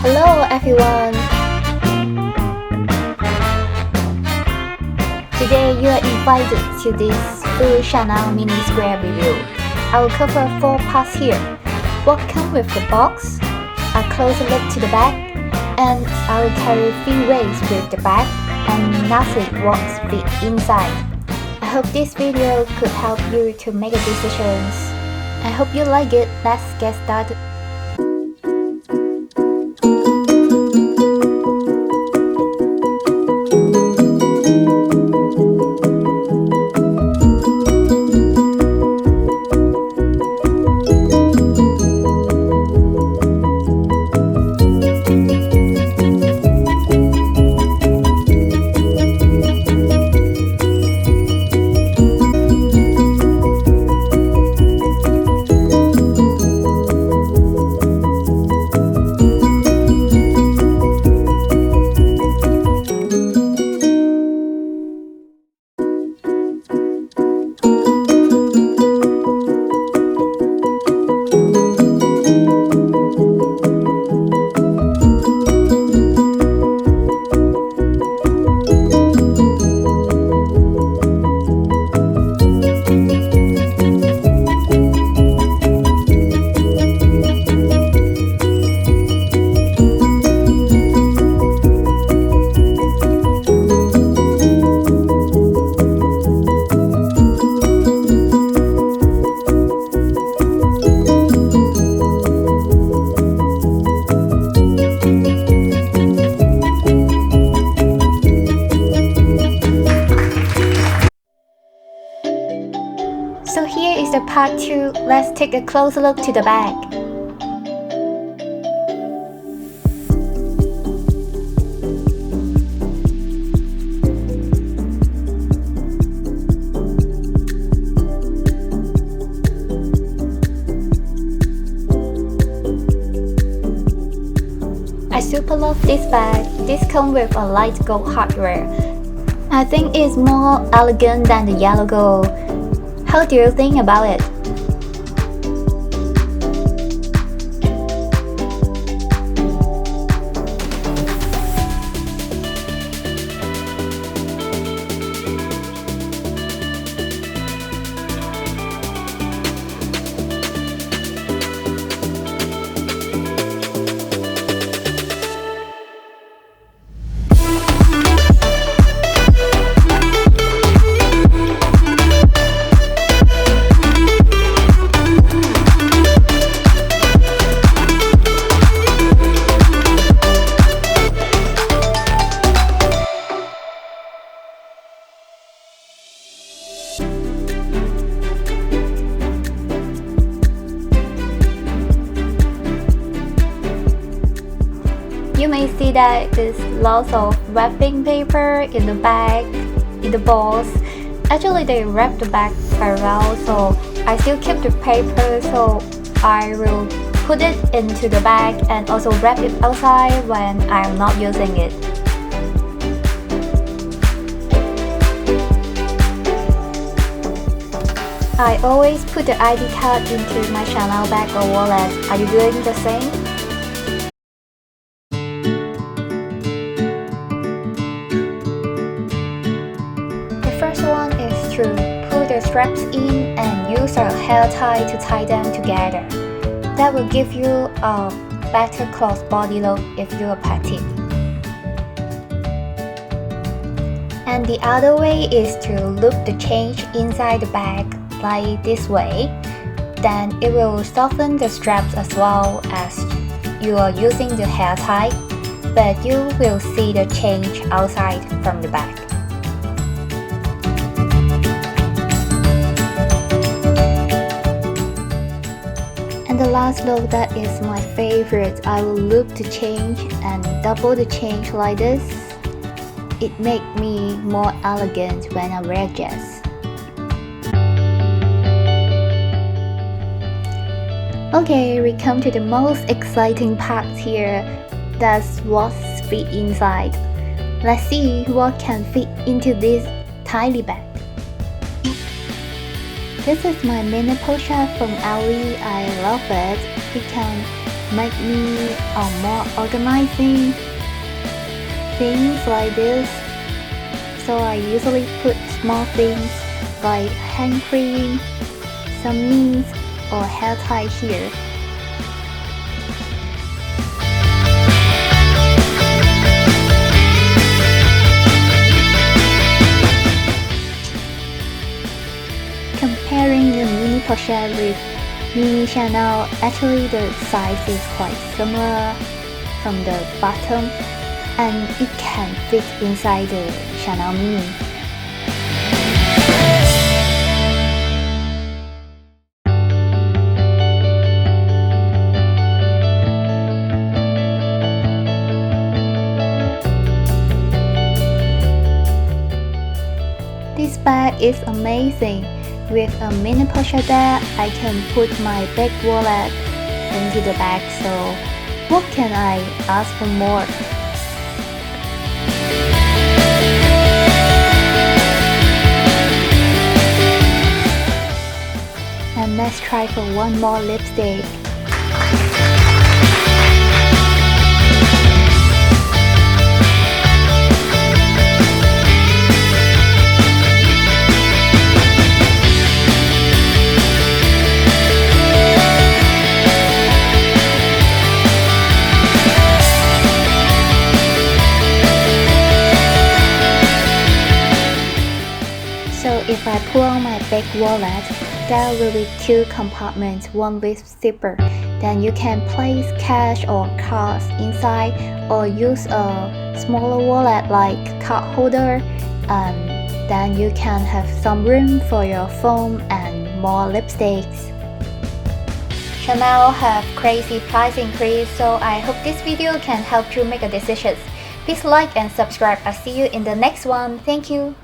Hello everyone! Today you are invited to this full Chanel mini square review. I will cover 4 parts here. What comes with the box, a closer look to the bag, and I will carry 3 ways with the bag, and lastly what's fit inside. I hope this video could help you to make a decisions. I hope you like it. Let's get started. So here is the part 2. Let's take a closer look to the bag. I super love this bag. This comes with a light gold hardware. I think it's more elegant than the yellow gold. How do you think about it? You may see that there's lots of wrapping paper in the bag, in the box. Actually they wrap the bag very well, so I still keep the paper, so I will put it into the bag and also wrap it outside when I'm not using it. I always put the ID card into my Chanel bag or wallet. Are you doing the same? First one is to pull the straps in and use a hair tie to tie them together. That will give you a better crossbody look if you are petite. And the other way is to loop the chain inside the bag like this way. Then it will soften the straps as well as you are using the hair tie, but you will see the change outside from the bag. And the last look that is my favorite, I will loop the chain and double the chain like this. It makes me more elegant when I wear dress. Okay, we come to the most exciting part here. That's what's fit inside. Let's see what can fit into this tiny bag. This is my mini pochette from Ali. I love it. You can make me more organizing things like this. So I usually put small things like hand cream, some mints, or hair tie here. Comparing the mini pochette with mini Chanel, actually the size is quite similar from the bottom, and it can fit inside the Chanel mini. This bag is amazing. With a mini pochette bag, I can put my big wallet into the bag, so what can I ask for more? And let's try for one more lipstick. So if I pull on my big wallet, there will be two compartments, one with zipper. Then you can place cash or cards inside, or use a smaller wallet like card holder, and then you can have some room for your phone and more lipsticks. Chanel have crazy price increase, so I hope this video can help you make a decision. Please like and subscribe. I'll see you in the next one. Thank you.